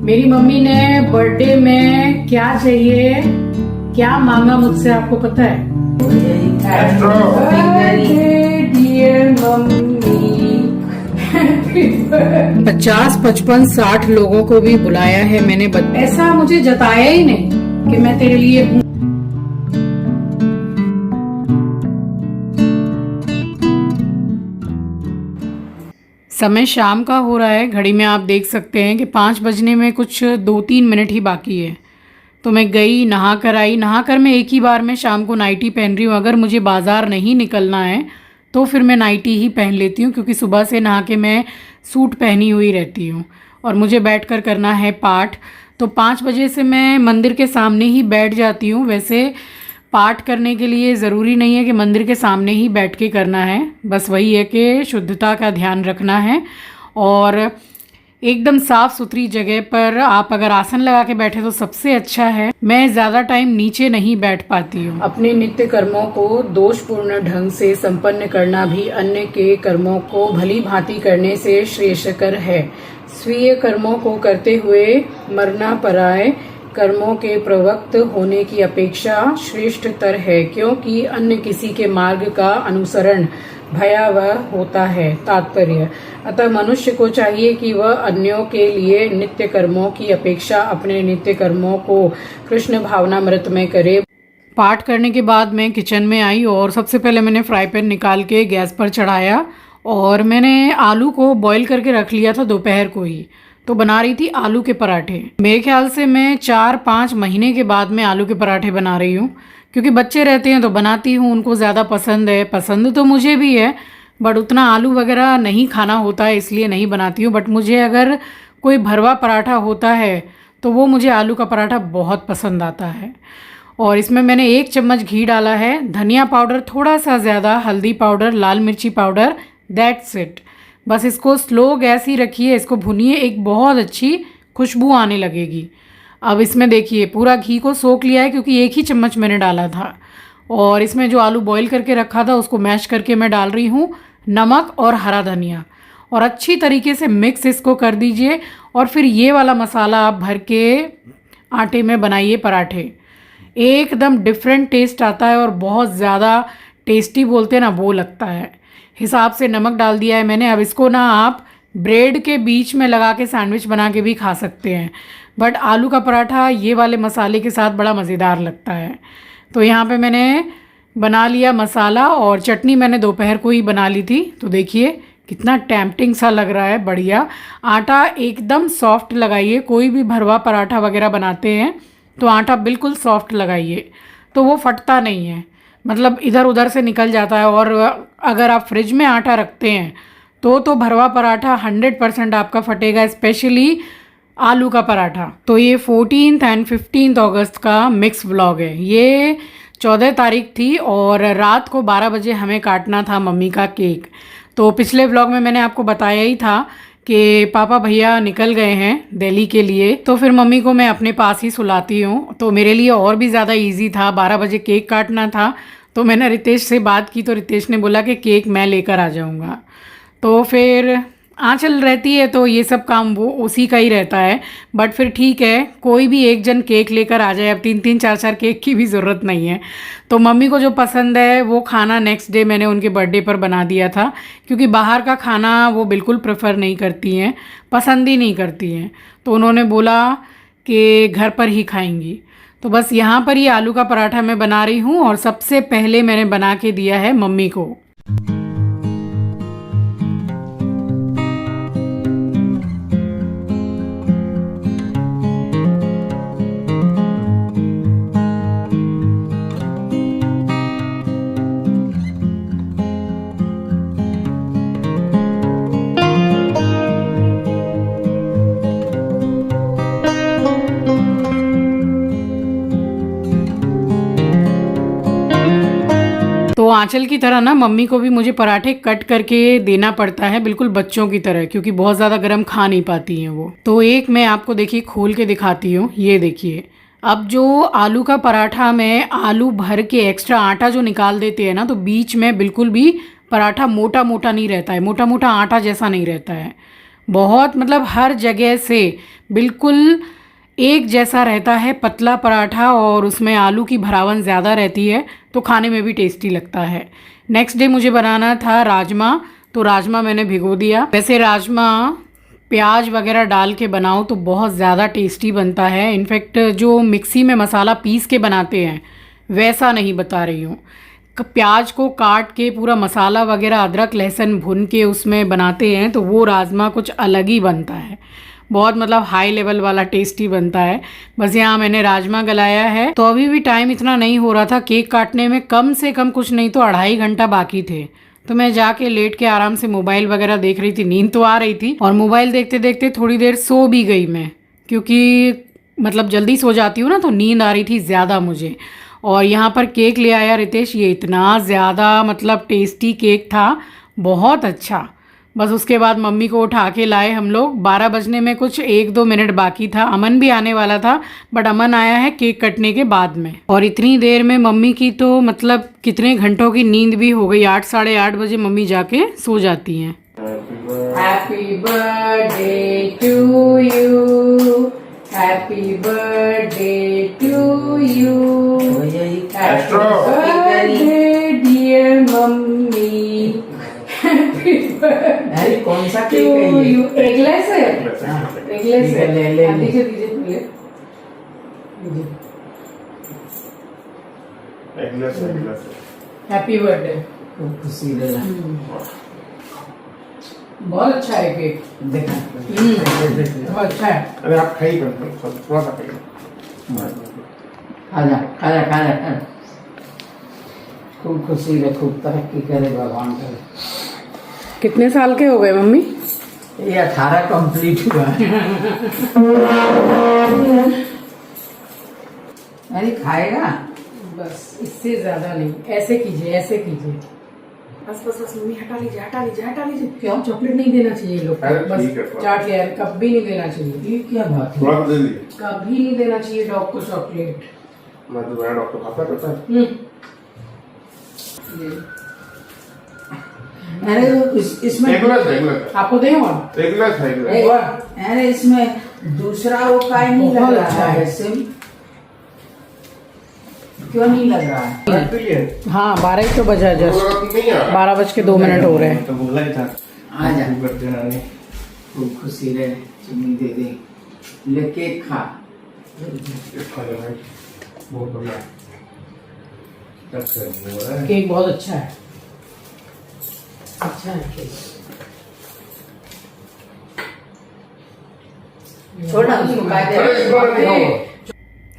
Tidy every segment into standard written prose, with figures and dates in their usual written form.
मेरी मम्मी ने बर्थडे में क्या चाहिए, क्या मांगा मुझसे, आपको पता है? डियर मम्मी 50, 55, 60 लोगों को भी बुलाया है मैंने, ऐसा मुझे जताया ही नहीं कि मैं तेरे लिए हूँ। समय शाम का हो रहा है, घड़ी में आप देख सकते हैं कि 5 बजने में कुछ 2-3 मिनट ही बाकी है। तो मैं गई, नहा कर आई। नहा कर मैं एक ही बार में शाम को नाइटी पहन रही हूँ। अगर मुझे बाज़ार नहीं निकलना है तो फिर मैं नाइटी ही पहन लेती हूँ, क्योंकि सुबह से नहा के मैं सूट पहनी हुई रहती हूँ और मुझे बैठ कर करना है पाठ। तो 5 बजे से मैं मंदिर के सामने ही बैठ जाती हूँ। वैसे पाठ करने के लिए ज़रूरी नहीं है कि मंदिर के सामने ही बैठ के करना है, बस वही है कि शुद्धता का ध्यान रखना है और एकदम साफ़ सुथरी जगह पर आप अगर आसन लगा के बैठे तो सबसे अच्छा है। मैं ज़्यादा टाइम नीचे नहीं बैठ पाती हूँ। अपने नित्य कर्मों को दोषपूर्ण ढंग से संपन्न करना भी अन्य के कर्मों को भली भांति करने से श्रेयस्कर है। स्वीय कर्मों को करते हुए मरना पराये कर्मों के प्रवक्त होने की अपेक्षा श्रेष्ठतर है, क्योंकि अन्य किसी के मार्ग का अनुसरण भयावह होता है। तात्पर्य: अतः मनुष्य को चाहिए कि वह अन्यों के लिए नित्य कर्मों की अपेक्षा अपने नित्य कर्मों को कृष्ण भावनामृत में करे। पाठ करने के बाद मैं किचन में आई और सबसे पहले मैंने फ्राई पैन निकाल के गैस पर चढ़ाया और मैंने आलू को बॉईल करके रख लिया था दोपहर को ही। तो बना रही थी आलू के पराठे। मेरे ख्याल से मैं 4-5 महीने के बाद मैं आलू के पराठे बना रही हूँ, क्योंकि बच्चे रहते हैं तो बनाती हूँ, उनको ज़्यादा पसंद है। पसंद तो मुझे भी है, बट उतना आलू वगैरह नहीं खाना होता है, इसलिए नहीं बनाती हूँ। बट मुझे अगर कोई भरवा पराठा होता है तो वो मुझे आलू का पराठा बहुत पसंद आता है। और इसमें मैंने 1 चम्मच घी डाला है, धनिया पाउडर थोड़ा सा ज़्यादा, हल्दी पाउडर, लाल मिर्ची पाउडर, दैट्स इट। बस इसको स्लो गैस ही रखिए, इसको भुनिए, एक बहुत अच्छी खुशबू आने लगेगी। अब इसमें देखिए पूरा घी को सोख लिया है, क्योंकि 1 ही चम्मच मैंने डाला था। और इसमें जो आलू बॉईल करके रखा था उसको मैश करके मैं डाल रही हूँ नमक और हरा धनिया, और अच्छी तरीके से मिक्स इसको कर दीजिए। और फिर ये वाला मसाला आप भर के आटे में बनाइए पराठे, एकदम डिफरेंट टेस्ट आता है और बहुत ज़्यादा टेस्टी बोलते हैं ना, वो लगता है। हिसाब से नमक डाल दिया है मैंने। अब इसको ना आप ब्रेड के बीच में लगा के सैंडविच बना के भी खा सकते हैं, बट आलू का पराठा ये वाले मसाले के साथ बड़ा मज़ेदार लगता है। तो यहाँ पे मैंने बना लिया मसाला, और चटनी मैंने दोपहर को ही बना ली थी। तो देखिए कितना टेम्पटिंग सा लग रहा है, बढ़िया। आटा एकदम सॉफ्ट लगाइए, कोई भी भरवा पराठा वगैरह बनाते हैं तो आटा बिल्कुल सॉफ्ट लगाइए, तो वो फटता नहीं है, मतलब इधर उधर से निकल जाता है। और अगर आप फ्रिज में आटा रखते हैं तो भरवा पराठा 100% आपका फटेगा, स्पेशली आलू का पराठा। तो ये 14 एंड 15 अगस्त का मिक्स व्लॉग है। ये 14 तारीख थी और रात को 12 बजे हमें काटना था मम्मी का केक। तो पिछले व्लॉग में मैंने आपको बताया ही था कि पापा भैया निकल गए हैं दिल्ली के लिए, तो फिर मम्मी को मैं अपने पास ही सुलाती हूँ। तो मेरे लिए और भी ज़्यादा इजी था, 12 बजे केक काटना था। तो मैंने रितेश से बात की, तो रितेश ने बोला कि केक मैं लेकर आ जाऊँगा। तो फिर आंचल रहती है तो ये सब काम वो उसी का ही रहता है, बट फिर ठीक है, कोई भी एक जन केक लेकर आ जाए। अब 3-3, 4-4 केक की भी ज़रूरत नहीं है। तो मम्मी को जो पसंद है वो खाना नेक्स्ट डे मैंने उनके बर्थडे पर बना दिया था, क्योंकि बाहर का खाना वो बिल्कुल प्रेफर नहीं करती हैं, पसंद ही नहीं करती हैं। तो उन्होंने बोला कि घर पर ही खाएंगी। तो बस यहाँ पर ये आलू का पराठा मैं बना रही हूँ, और सबसे पहले मैंने बना के दिया है मम्मी को। तो आंचल की तरह ना मम्मी को भी मुझे पराठे कट करके देना पड़ता है, बिल्कुल बच्चों की तरह, क्योंकि बहुत ज़्यादा गर्म खा नहीं पाती हैं वो। तो एक मैं आपको देखिए खोल के दिखाती हूँ, ये देखिए। अब जो आलू का पराठा में आलू भर के एक्स्ट्रा आटा जो निकाल देते हैं ना, तो बीच में बिल्कुल भी पराठा मोटा मोटा नहीं रहता है, मोटा मोटा आटा जैसा नहीं रहता है, बहुत मतलब हर जगह से बिल्कुल एक जैसा रहता है पतला पराठा, और उसमें आलू की भरावन ज़्यादा रहती है तो खाने में भी टेस्टी लगता है। नेक्स्ट डे मुझे बनाना था राजमा, तो राजमा मैंने भिगो दिया। वैसे राजमा प्याज वगैरह डाल के बनाओ तो बहुत ज़्यादा टेस्टी बनता है। इनफैक्ट जो मिक्सी में मसाला पीस के बनाते हैं वैसा नहीं बता रही हूँ। प्याज को काट के पूरा मसाला वगैरह अदरक लहसुन भून के उसमें बनाते हैं तो वो राजमा कुछ अलग ही बनता है, बहुत मतलब हाई लेवल वाला टेस्टी बनता है। बस यहाँ मैंने राजमा गलाया है। तो अभी भी टाइम इतना नहीं हो रहा था, केक काटने में कम से कम कुछ नहीं तो 2.5 घंटा बाकी थे। तो मैं जाके लेट के आराम से मोबाइल वगैरह देख रही थी, नींद तो आ रही थी और मोबाइल देखते देखते थोड़ी देर सो भी गई मैं, क्योंकि मतलब जल्दी सो जाती हूँ ना तो नींद आ रही थी ज़्यादा मुझे। और यहाँ पर केक ले आया रितेश, ये इतना ज़्यादा मतलब टेस्टी केक था, बहुत अच्छा। बस उसके बाद मम्मी को उठा के लाए हम लोग। 12 बजने में कुछ 1-2 मिनट बाकी था, अमन भी आने वाला था बट अमन आया है केक कटने के बाद में। और इतनी देर में मम्मी की तो मतलब कितने घंटों की नींद भी हो गई, 8 साढ़े 8 बजे मम्मी जाके सो जाती हैं। Happy birthday to you, happy birthday to you, happy birthday dear mummy, अरे कौन सा केक है ये? एगलेस है, एगलेस है। दीजिए दीजिए पहले, एगलेस एगलेस। Happy birthday. खुशी रहे। बहुत अच्छा है केक, देखा बहुत अच्छा है। अरे आप खाइए थोड़ा सा खाइए। खा जा खा जा खा जा खा। खूब खुशी रहे, खूब तरक्की करे भगवान करे। कितने साल के हो गए मम्मी? ये 18 कंप्लीट हुआ है। अरे खाएगा बस इससे ज्यादा नहीं, ऐसे कीजिए ऐसे कीजिए। बस बस बस मम्मी हटा लीजिए हटा लीजिए हटा लीजिए। क्यों चॉकलेट नहीं देना चाहिए लोग को, अरे बस ठीक है, चाट लिया, कभी नहीं देना चाहिए। ये क्या बात है? थोड़ा सा दे दीजिए। कभी नहीं देना चाहिए डॉग को चॉकलेट। मैं तो मेरा डॉक्टर खाता रहता है। अरे इसमें एगलेस एगलेस आपको दे और एगलेस है एगलेस। अरे इसमें दूसरा वो काय नहीं लग बहुत रहा अच्छा है है। सिम क्यों नहीं लग रहा है? हाँ 12 ही तो बजा, जस्ट 12:02 हो रहे हैं। तो बोला ही था आ जा। बर्थडे नानी। खूब खुशी रहे, चुन्नी दे दे, लेके खा। बहुत बढ़िया। केक बहुत अच्छा है, अच्छा है केक। छोड़ा उसको कायदे।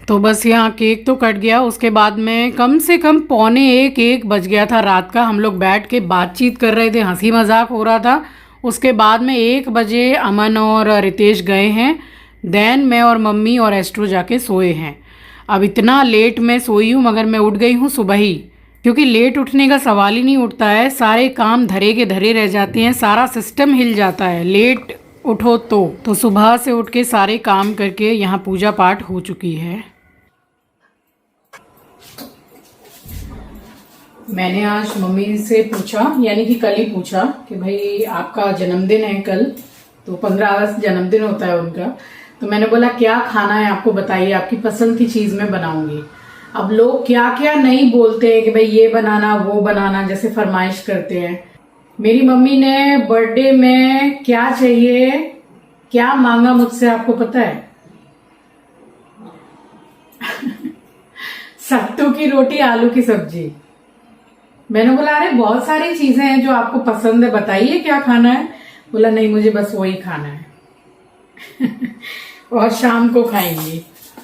तो बस यहाँ केक तो कट गया, उसके बाद में कम से कम 1:45 बज गया था रात का। हम लोग बैठ के बातचीत कर रहे थे, हंसी मजाक हो रहा था। उसके बाद में 1 बजे अमन और रितेश गए हैं, देन मैं और मम्मी और एस्ट्रो जाके सोए हैं। अब इतना लेट मैं सोई हूँ मगर मैं उठ गई हूँ सुबह ही, क्योंकि लेट उठने का सवाल ही नहीं उठता है। सारे काम धरे के धरे रह जाते हैं, सारा सिस्टम हिल जाता है लेट उठो तो सुबह से उठ के सारे काम करके यहाँ पूजा पाठ हो चुकी है। मैंने आज मम्मी से पूछा, यानी कि कल ही पूछा कि भाई आपका जन्मदिन है कल, तो 15 अगस्त जन्मदिन होता है उनका। तो मैंने बोला क्या खाना है आपको बताइए, आपकी पसंद की चीज़ मैं बनाऊंगी। अब लोग क्या क्या नहीं बोलते हैं कि भाई ये बनाना वो बनाना, जैसे फरमाइश करते हैं। मेरी मम्मी ने बर्थडे में क्या चाहिए क्या मांगा मुझसे आपको पता है? सत्तू की रोटी आलू की सब्जी। मैंने बोला अरे बहुत सारी चीजें हैं जो आपको पसंद है, बताइए क्या खाना है। बोला नहीं मुझे बस वही खाना है। और शाम को खाएंगी,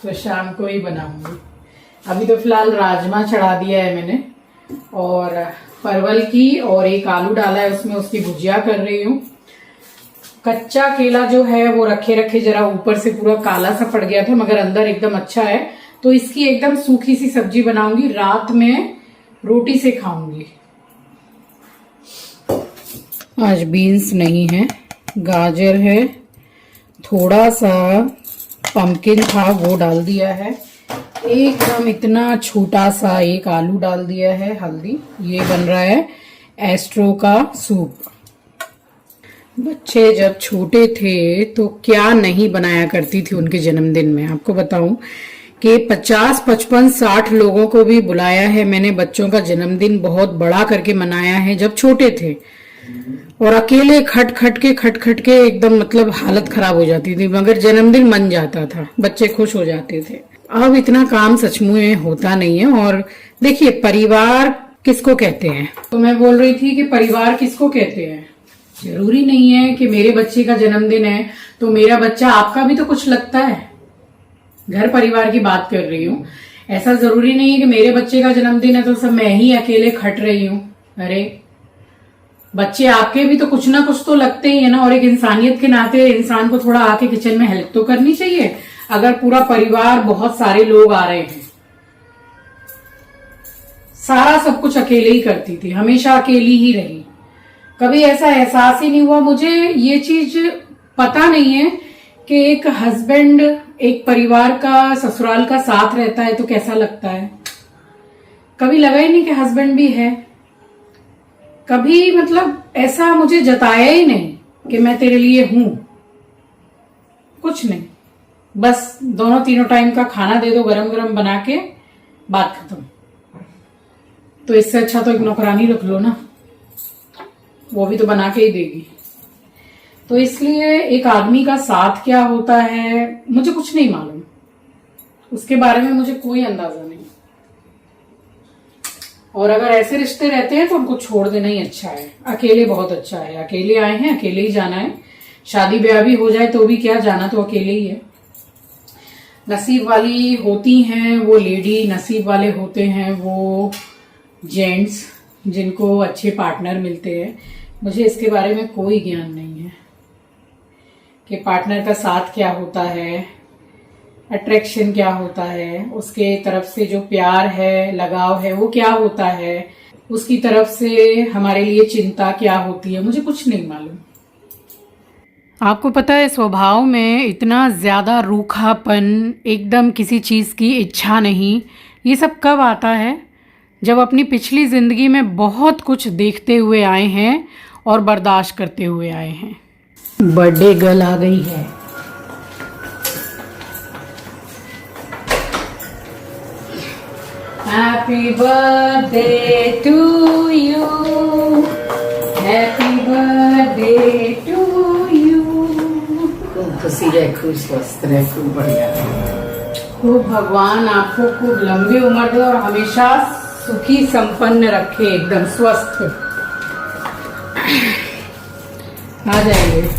तो शाम को ही बनाऊंगी। अभी तो फिलहाल राजमा चढ़ा दिया है मैंने, और परवल की और एक आलू डाला है उसमें, उसकी भुजिया कर रही हूँ। कच्चा केला जो है वो रखे रखे जरा ऊपर से पूरा काला सा पड़ गया था, मगर अंदर एकदम अच्छा है। तो इसकी एकदम सूखी सी सब्जी बनाऊंगी, रात में रोटी से खाऊंगी। आज बीन्स नहीं है, गाजर है, थोड़ा सा पंपकिन था वो डाल दिया है, एकदम इतना छोटा सा एक आलू डाल दिया है, हल्दी। ये बन रहा है एस्ट्रो का सूप। बच्चे जब छोटे थे तो क्या नहीं बनाया करती थी उनके जन्मदिन में। आपको बताऊं कि 50, 55, 60 लोगों को भी बुलाया है मैंने। बच्चों का जन्मदिन बहुत बड़ा करके मनाया है जब छोटे थे, और अकेले खट खट के एकदम मतलब हालत खराब हो जाती थी, मगर जन्मदिन मन जाता था, बच्चे खुश हो जाते थे। अब इतना काम सचमुच में होता नहीं है। और देखिए, परिवार किसको कहते हैं, तो मैं बोल रही थी कि परिवार किसको कहते हैं। जरूरी नहीं है कि मेरे बच्चे का जन्मदिन है तो मेरा बच्चा, आपका भी तो कुछ लगता है। घर परिवार की बात कर रही हूँ। ऐसा जरूरी नहीं है कि मेरे बच्चे का जन्मदिन है तो सब मैं ही अकेले खट रही हूँ। अरे बच्चे आपके भी तो कुछ ना कुछ तो लगते ही है ना। और एक इंसानियत के नाते इंसान को थोड़ा आके किचन में हेल्प तो करनी चाहिए। अगर पूरा परिवार, बहुत सारे लोग आ रहे हैं, सारा सब कुछ अकेले ही करती थी, हमेशा अकेली ही रही। कभी ऐसा एहसास ही नहीं हुआ मुझे। ये चीज पता नहीं है कि एक हस्बैंड एक परिवार का, ससुराल का साथ रहता है तो कैसा लगता है। कभी लगा ही नहीं कि हस्बैंड भी है। कभी मतलब ऐसा मुझे जताया ही नहीं कि मैं तेरे लिए हूं। कुछ नहीं, बस दोनों तीनों टाइम का खाना दे दो गरम गरम बना के, बात खत्म। तो इससे अच्छा तो एक नौकरानी रख लो ना, वो भी तो बना के ही देगी। तो इसलिए एक आदमी का साथ क्या होता है मुझे कुछ नहीं मालूम, उसके बारे में मुझे कोई अंदाजा नहीं। और अगर ऐसे रिश्ते रहते हैं तो उनको छोड़ देना ही अच्छा है। अकेले बहुत अच्छा है। अकेले आए हैं, अकेले ही जाना है। शादी ब्याह भी हो जाए तो भी क्या, जाना तो अकेले ही है। नसीब वाली होती हैं वो लेडी, नसीब वाले होते हैं वो जेंट्स जिनको अच्छे पार्टनर मिलते हैं। मुझे इसके बारे में कोई ज्ञान नहीं है कि पार्टनर का साथ क्या होता है, अट्रैक्शन क्या होता है, उसके तरफ से जो प्यार है, लगाव है, वो क्या होता है, उसकी तरफ से हमारे लिए चिंता क्या होती है, मुझे कुछ नहीं मालूम। आपको पता है, स्वभाव में इतना ज़्यादा रूखापन, एकदम किसी चीज़ की इच्छा नहीं, ये सब कब आता है? जब अपनी पिछली ज़िंदगी में बहुत कुछ देखते हुए आए हैं और बर्दाश्त करते हुए आए हैं। बर्थडे गर्ल आ गई है। Happy birthday to you, happy birthday to you. खूब खुशी रहे, खूब स्वस्थ रहे, खूब बढ़िया रहे। खूब भगवान आपको खूब लंबी उम्र दे और हमेशा सुखी संपन्न रखे, एकदम स्वस्थ। आ जाइए।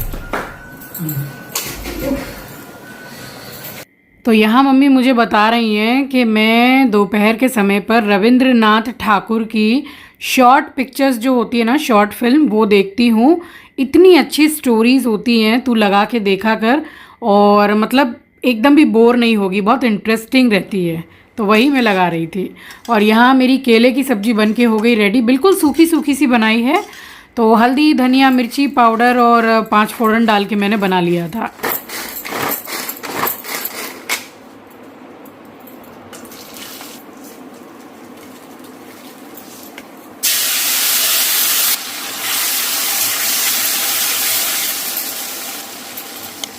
तो यहाँ मम्मी मुझे बता रही हैं कि मैं दोपहर के समय पर रविंद्रनाथ ठाकुर की शॉर्ट पिक्चर्स जो होती है ना, शॉर्ट फिल्म, वो देखती हूँ। इतनी अच्छी स्टोरीज होती हैं, तू लगा के देखा कर, और मतलब एकदम भी बोर नहीं होगी, बहुत इंटरेस्टिंग रहती है। तो वही मैं लगा रही थी। और यहाँ मेरी केले की सब्ज़ी बन के हो गई रेडी, बिल्कुल सूखी सूखी सी बनाई है। तो हल्दी, धनिया, मिर्ची पाउडर और 5 फोड़न डाल के मैंने बना लिया था।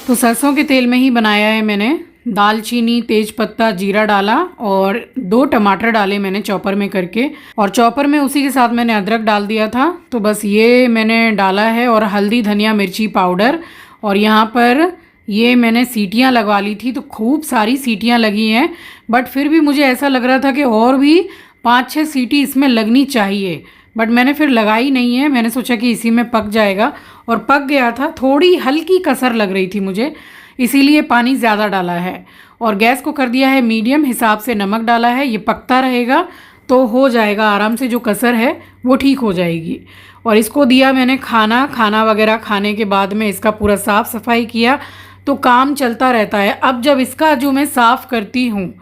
तो सरसों के तेल में ही बनाया है मैंने। दालचीनी, तेजपत्ता, जीरा डाला और 2 टमाटर डाले मैंने चॉपर में करके, और चॉपर में उसी के साथ मैंने अदरक डाल दिया था। तो बस ये मैंने डाला है, और हल्दी, धनिया, मिर्ची पाउडर। और यहाँ पर ये मैंने सीटियाँ लगवा ली थी, तो खूब सारी सीटियाँ लगी हैं। बट फिर भी मुझे ऐसा लग रहा था कि और भी 5-6 सीटी इसमें लगनी चाहिए, बट मैंने फिर लगाई नहीं है। मैंने सोचा कि इसी में पक जाएगा, और पक गया था। थोड़ी हल्की कसर लग रही थी मुझे, इसीलिए पानी ज़्यादा डाला है। और गैस को कर दिया है मीडियम, हिसाब से नमक डाला है। ये पकता रहेगा तो हो जाएगा आराम से, जो कसर है वो ठीक हो जाएगी। और इसको दिया मैंने खाना वगैरह खाने के बाद में इसका पूरा साफ़ सफाई किया, तो काम चलता रहता है। अब जब इसका जो मैं साफ़ करती हूँ,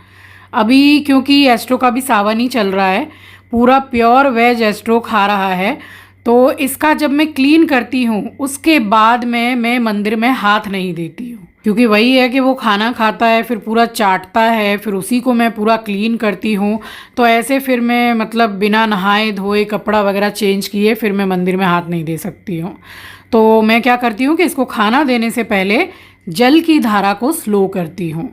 अभी क्योंकि एस्ट्रो का भी सावन ही चल रहा है, पूरा प्योर वेज एस्ट्रो खा रहा है, तो इसका जब मैं क्लीन करती हूँ उसके बाद में मैं मंदिर में हाथ नहीं देती हूँ, क्योंकि वही है कि वो खाना खाता है, फिर पूरा चाटता है, फिर उसी को मैं पूरा क्लीन करती हूँ। तो ऐसे फिर मैं मतलब बिना नहाए धोए, कपड़ा वगैरह चेंज किए, फिर मैं मंदिर में हाथ नहीं दे सकती हूँ। तो मैं क्या करती हूँ कि इसको खाना देने से पहले जल की धारा को स्लो करती हूँ,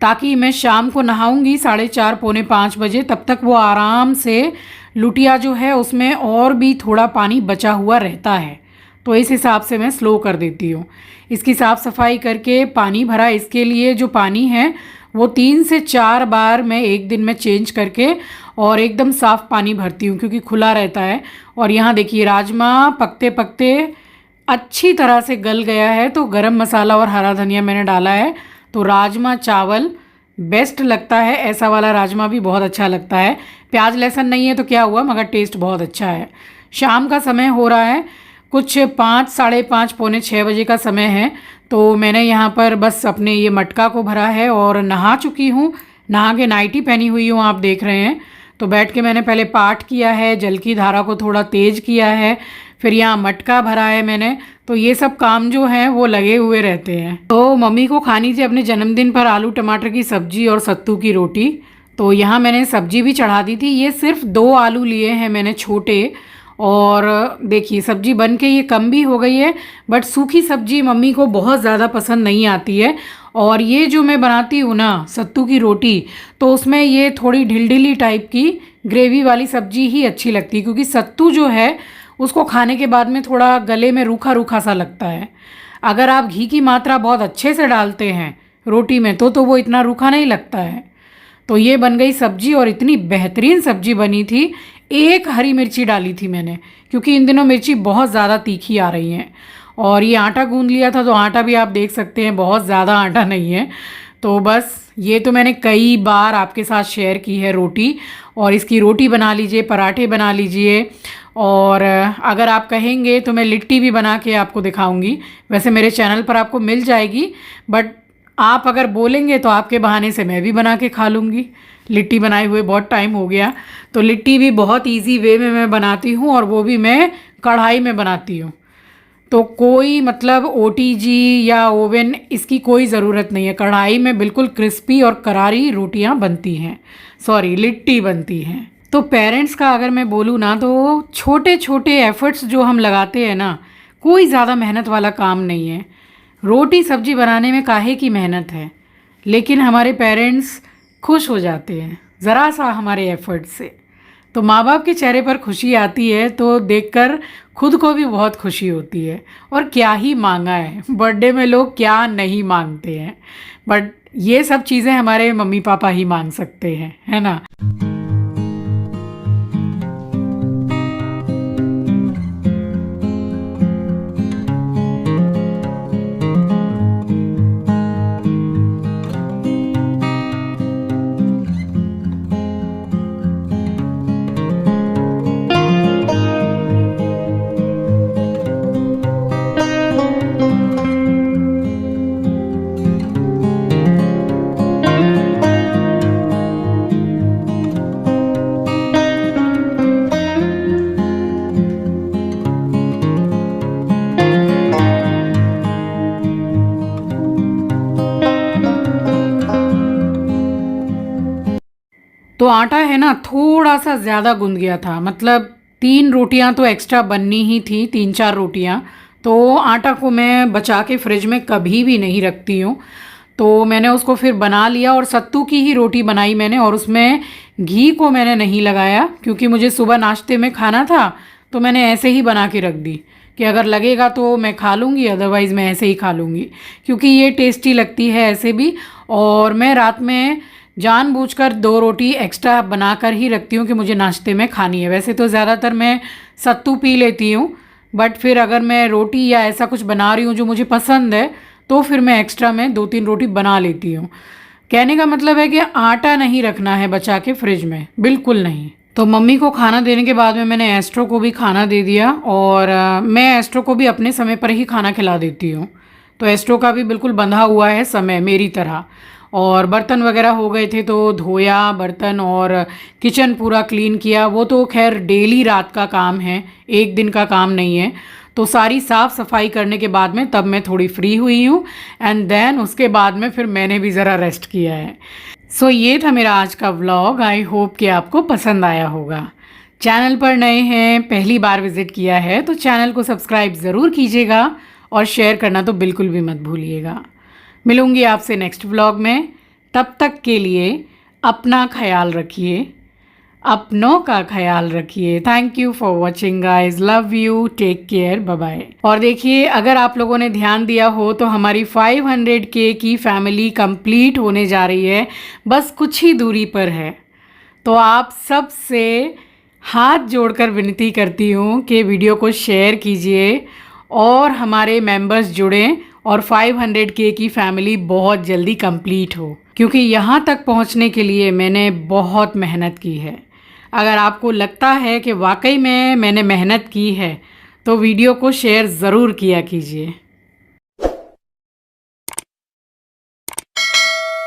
ताकि मैं शाम को नहाऊंगी 4:30 पौने 5 बजे, तब तक वो आराम से लुटिया जो है उसमें और भी थोड़ा पानी बचा हुआ रहता है। तो इस हिसाब से मैं स्लो कर देती हूँ। इसकी साफ़ सफाई करके पानी भरा, इसके लिए जो पानी है वो 3 से 4 बार मैं एक दिन में चेंज करके और एकदम साफ़ पानी भरती हूँ, क्योंकि खुला रहता है। और यहाँ देखिए राजमा पकते पकते अच्छी तरह से गल गया है, तो गरम मसाला और हरा धनिया मैंने डाला है। तो राजमा चावल बेस्ट लगता है, ऐसा वाला राजमा भी बहुत अच्छा लगता है। प्याज लहसुन नहीं है तो क्या हुआ, मगर टेस्ट बहुत अच्छा है। शाम का समय हो रहा है, कुछ 5, 5:30 पौने 6 बजे का समय है। तो मैंने यहाँ पर बस अपने ये मटका को भरा है और नहा चुकी हूँ। नहा के नाइटी पहनी हुई हूँ, आप देख रहे हैं। तो बैठ के मैंने पहले पाठ किया है, जल की धारा को थोड़ा तेज़ किया है, फिर यहाँ मटका भरा है मैंने। तो ये सब काम जो हैं वो लगे हुए रहते हैं। तो मम्मी को खानी थी अपने जन्मदिन पर आलू टमाटर की सब्ज़ी और सत्तू की रोटी। तो यहाँ मैंने सब्ज़ी भी चढ़ा दी थी। ये सिर्फ 2 आलू लिए हैं मैंने छोटे, और देखिए सब्ज़ी बन के ये कम भी हो गई है, बट सूखी सब्ज़ी मम्मी को बहुत ज़्यादा पसंद नहीं आती है। और ये जो मैं बनाती हूँ ना सत्तू की रोटी, तो उसमें ये थोड़ी ढिलढिली टाइप की ग्रेवी वाली सब्ज़ी ही अच्छी लगती है, क्योंकि सत्तू जो है उसको खाने के बाद में थोड़ा गले में रूखा रूखा सा लगता है। अगर आप घी की मात्रा बहुत अच्छे से डालते हैं रोटी में तो वो इतना रूखा नहीं लगता है। तो ये बन गई सब्ज़ी, और इतनी बेहतरीन सब्ज़ी बनी थी। 1 हरी मिर्ची डाली थी मैंने, क्योंकि इन दिनों मिर्ची बहुत ज़्यादा तीखी आ रही हैं। और ये आटा गूंद लिया था, तो आटा भी आप देख सकते हैं बहुत ज़्यादा आटा नहीं है। तो बस ये तो मैंने कई बार आपके साथ शेयर की है रोटी, और इसकी रोटी बना लीजिए, पराठे बना लीजिए, और अगर आप कहेंगे तो मैं लिट्टी भी बना के आपको दिखाऊंगी। वैसे मेरे चैनल पर आपको मिल जाएगी, बट आप अगर बोलेंगे तो आपके बहाने से मैं भी बना के खा लूँगी। लिट्टी बनाए हुए बहुत टाइम हो गया। तो लिट्टी भी बहुत इजी वे में मैं बनाती हूँ, और वो भी मैं कढ़ाई में बनाती हूँ। तो कोई मतलब OTG या ओवन इसकी कोई ज़रूरत नहीं है। कढ़ाई में बिल्कुल क्रिस्पी और करारी रोटियाँ बनती हैं, लिट्टी बनती हैं। तो पेरेंट्स का अगर मैं बोलूँ ना, तो छोटे छोटे एफ़र्ट्स जो हम लगाते हैं ना, कोई ज़्यादा मेहनत वाला काम नहीं है। रोटी सब्जी बनाने में काहे की मेहनत है, लेकिन हमारे पेरेंट्स खुश हो जाते हैं ज़रा सा हमारे एफ़र्ट से। तो माँ बाप के चेहरे पर खुशी आती है तो देखकर खुद को भी बहुत खुशी होती है। और क्या ही मांगा है, बर्थडे में लोग क्या नहीं मांगते हैं, बट ये सब चीज़ें हमारे मम्मी पापा ही मांग सकते हैं, है ना। तो आटा है ना थोड़ा सा ज़्यादा गूंद गया था, मतलब 3 रोटियां तो एक्स्ट्रा बननी ही थी, 3-4 रोटियां। तो आटा को मैं बचा के फ्रिज में कभी भी नहीं रखती हूँ। तो मैंने उसको फिर बना लिया, और सत्तू की ही रोटी बनाई मैंने, और उसमें घी को मैंने नहीं लगाया, क्योंकि मुझे सुबह नाश्ते में खाना था। तो मैंने ऐसे ही बना के रख दी कि अगर लगेगा तो मैं खा लूँगी, अदरवाइज़ मैं ऐसे ही खा लूँगी, क्योंकि ये टेस्टी लगती है ऐसे भी। और मैं रात में जानबूझकर 2 रोटी एक्स्ट्रा बनाकर ही रखती हूँ कि मुझे नाश्ते में खानी है। वैसे तो ज़्यादातर मैं सत्तू पी लेती हूँ, बट फिर अगर मैं रोटी या ऐसा कुछ बना रही हूँ जो मुझे पसंद है, तो फिर मैं एक्स्ट्रा में 2-3 रोटी बना लेती हूँ। कहने का मतलब है कि आटा नहीं रखना है बचा के फ्रिज में, बिल्कुल नहीं। तो मम्मी को खाना देने के बाद में मैंने एस्ट्रो को भी खाना दे दिया, और मैं एस्ट्रो को भी अपने समय पर ही खाना खिला देती हूँ। तो एस्ट्रो का भी बिल्कुल बंधा हुआ है समय मेरी तरह। और बर्तन वगैरह हो गए थे तो धोया बर्तन, और किचन पूरा क्लीन किया। वो तो खैर डेली रात का काम है, एक दिन का काम नहीं है। तो सारी साफ़ सफाई करने के बाद में तब मैं थोड़ी फ्री हुई हूँ, एंड देन उसके बाद में फिर मैंने भी ज़रा रेस्ट किया है। सो ये था मेरा आज का व्लॉग। आई होप कि आपको पसंद आया होगा। चैनल पर नए हैं, पहली बार विज़िट किया है तो चैनल को सब्सक्राइब ज़रूर कीजिएगा और शेयर करना तो बिल्कुल भी मत भूलिएगा। मिलूँगी आपसे नेक्स्ट व्लॉग में, तब तक के लिए अपना ख्याल रखिए, अपनों का ख्याल रखिए। Thank you for watching guys, love you, take care, bye bye. और देखिए, अगर आप लोगों ने ध्यान दिया हो तो हमारी 500K की फैमिली कंप्लीट होने जा रही है, बस कुछ ही दूरी पर है। तो आप सब से हाथ जोड़कर विनती करती हूँ कि वीडियो को शेयर कीजिए और हमारे मेंबर्स जुड़ें और 500K की फैमिली बहुत जल्दी कंप्लीट हो, क्योंकि यहाँ तक पहुँचने के लिए मैंने बहुत मेहनत की है। अगर आपको लगता है कि वाकई में मैंने मेहनत की है तो वीडियो को शेयर ज़रूर किया कीजिए।